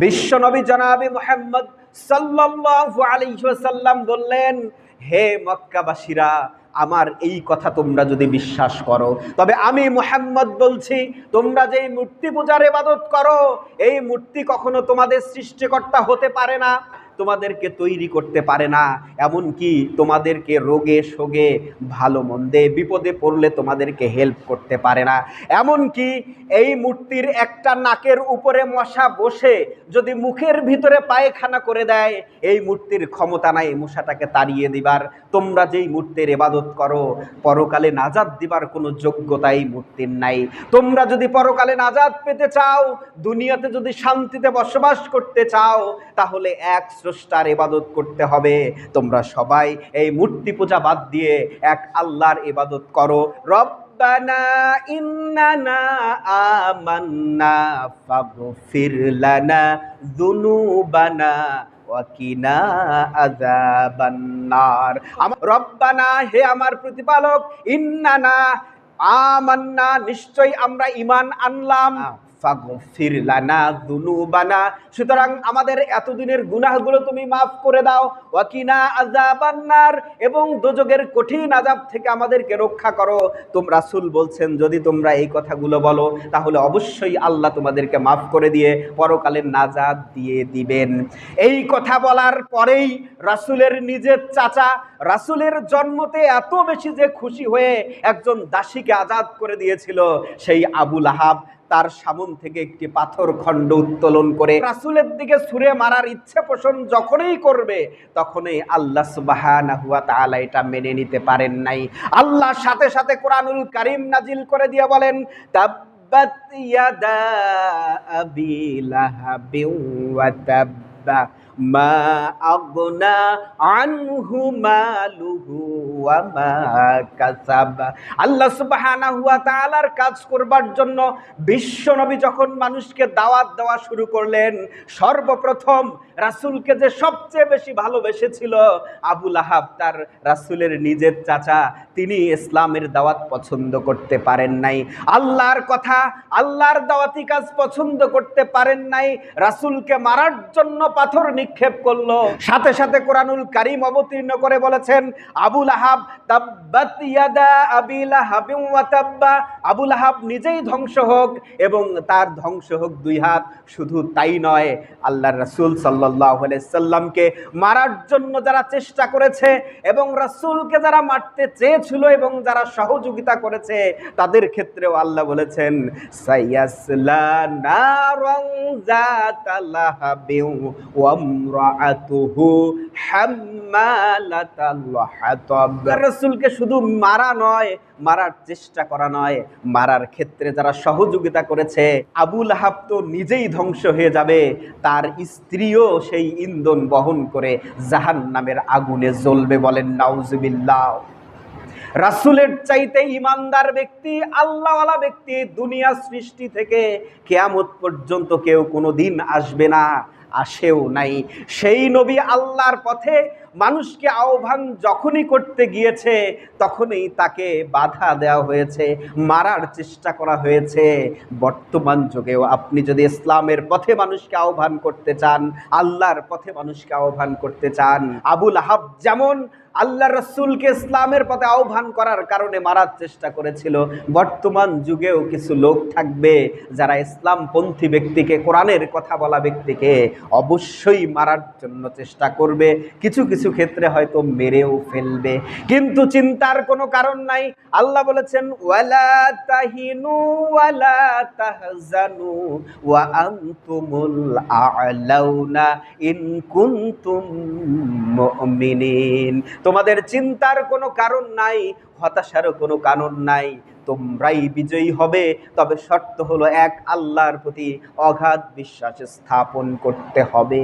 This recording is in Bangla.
বিশ্বনবী জনাবে মুহাম্মদ সাল্লাল্লাহু আলাইহি ওয়াসাল্লাম বললেন, হে মক্কাবাসীরা, আমার এই কথা তোমরা যদি বিশ্বাস করো, তবে আমি মুহাম্মদ বলছি, তোমরা যেই মূর্তি পূজার ইবাদত করো, এই মূর্তি কখনো তোমাদের সৃষ্টিকর্তা হতে পারে না, তোমাদেরকে তৈরি করতে পারে না, এমনকি তোমাদেরকে রোগে শোগে ভালো মন্দে বিপদে পড়লে তোমাদেরকে হেল্প করতে পারে না। এমনকি এই মূর্তির একটা নাকের উপরে মশা বসে যদি মুখের ভিতরে পায়খানা করে দেয়, এই মূর্তির ক্ষমতা নাই মশাটাকে তাড়িয়ে দিবার। তোমরা যেই মূর্তির ইবাদত করো, পরকালে নাজাত দিবার কোনো যোগ্যতা এই মূর্তির নাই। তোমরা যদি পরকালে নাজাত পেতে চাও, দুনিয়াতে যদি শান্তিতে বসবাস করতে চাও, তাহলে এক স্রষ্টার ইবাদত করতে হবে। তোমরা সবাই এই মূর্তি পূজা বাদ দিয়ে এক আল্লাহর ইবাদত করো। রব্বানা ইন্নানা আমান্না ফাগফির লানা যুনুবানা ওয়াকিনা আযাবান্নার। রব্বানা, হে আমার প্রতিপালক, ইন্নানা আমান্না, নিশ্চয়ই আমরা ঈমান আনলাম, ফাগফির লানা যুনুবানা, সুতরাং আমাদের এতদিনের গুনাহগুলো তুমি মাফ করে দাও, ওয়াকিনা আযাবান্নার, এবং দোজখের কঠিন আযাব থেকে আমাদেরকে রক্ষা করো। রাসূল বলছেন, যদি তোমরা এই কথাগুলো বলো, তাহলে অবশ্যই আল্লাহ তোমাদেরকে মাফ করে দিয়ে পরকালের নাজাত দিয়ে দিবেন। এই কথা বলার পরেই রাসূলের নিজের চাচা, রাসূলের জন্মতে এত বেশি যে খুশি হয়ে একজন দাসীকে আজাদ করে দিয়েছিল, সেই আবু লাহাব তার সামন থেকে একটি পাথর খণ্ড উত্তোলন করে রাসূলের দিকে ছুঁড়ে মারার ইচ্ছে পোষণ যখনই করবে, তখনই আল্লাহ সুবহানাহু ওয়া তাআলা এটা মেনে নিতে পারেন নাই। আল্লাহ সাথে সাথে কোরআনুল কারীম নাজিল করে দিয়ে বলেন, তাব্বাত ইয়াদা আবি লাহাবিন ওয়া তাব্বা মা আগনা আনহু মালুহু ওয়া মা কাসাব। আল্লাহ সুবহানাহু ওয়া তাআলার কাজ করবার জন্য বিশ্বনবী যখন মানুষকে দাওয়াত দেওয়া শুরু করলেন, সর্বপ্রথম রাসূলকে যে সবচেয়ে বেশি ভালোবেসেছিল আবু লাহাব, তার রাসূলের নিজের চাচা, তিনি ইসলামের দাওয়াত পছন্দ করতে পারেন নাই, আল্লাহর কথা, আল্লাহর দাওয়াতি কাজ পছন্দ করতে পারেন নাই, রাসূলকে মারার জন্য পাথর নিক্ষেপ করলো। সাথে সাথে কোরআনুল কারীম অবতীর্ণ করে বলেছেন, আবু লাহাব, তাব্বাত ইয়াদা আবি লাহাবিন ওয়া তাব্বা, আবু লাহাব নিজেই ধ্বংস হোক এবং তার ধ্বংস হোক দুই হাত। শুধু তাই নয়, আল্লাহর রাসূল সাল্লাল্লাহু আলাইহি সাল্লামকে মারার জন্য যারা চেষ্টা করেছে এবং রাসূলকে যারা মারতে চেয়েছিল এবং যারা সহযোগিতা করেছে, তাদের ক্ষেত্রেও আল্লাহ বলেছেন, সায়াসলা নারান যাতা লাহাবিন ওয়া ইমরাআতুহু হাম্মালাতাল হাতাব। রাসূলকে শুধু মারা নয়, মারার চেষ্টা করা নয়, মারার ক্ষেত্রে যারা সহযোগিতা করেছে, আবু লাহাব তো নিজেই ধ্বংস হয়ে যাবে, তার স্ত্রীও সেই ইন্ধন বহন করে জাহান্নামের আগুনে জ্বলবে। বলেন নাউজুবিল্লাহ। রাসূলের চাইতে ঈমানদার ব্যক্তি, আল্লাহওয়ালা ব্যক্তি দুনিয়া সৃষ্টি থেকে কিয়ামত পর্যন্ত কেউ কোনোদিন আসবে না, আসেও নাই। সেই নবী আল্লাহর পথে মানুষকে আহ্বান যখনই করতে গিয়েছে, তখনই তাকে বাধা দেওয়া হয়েছে, মারার চেষ্টা করা হয়েছে। বর্তমান যুগেও আপনি যদি ইসলামের পথে মানুষকে আহ্বান করতে চান, আল্লাহর পথে মানুষকে আহ্বান করতে চান, আবু লাহাব যেমন আল্লাহ রাসূলকে ইসলামের পথে আহ্বান করার কারণে মারার চেষ্টা করেছিল, বর্তমান যুগেও কিছু লোক থাকবে যারা ইসলামপন্থী ব্যক্তিকে, কোরআনের কথা বলা ব্যক্তিকে অবশ্যই মারার জন্য চেষ্টা করবে, কিছু কিছু ক্ষেত্রে হয়তো মেরেও ফেলবে। কিন্তু চিন্তার কোনো কারণ নাই। আল্লাহ বলেছেন, ওয়ালা তাহিনু ওয়ালা তাহজানু ওয়া আনতুমুল আ'লাউনা ইন কুনতুম মুমিনিন। তোমাদের চিন্তার কোনো কারণ নাই, হতাশারও কোনো কারণ নাই, তোমরাই বিজয়ী হবে। তবে শর্ত হলো এক, আল্লাহর প্রতি অগাধ বিশ্বাস স্থাপন করতে হবে।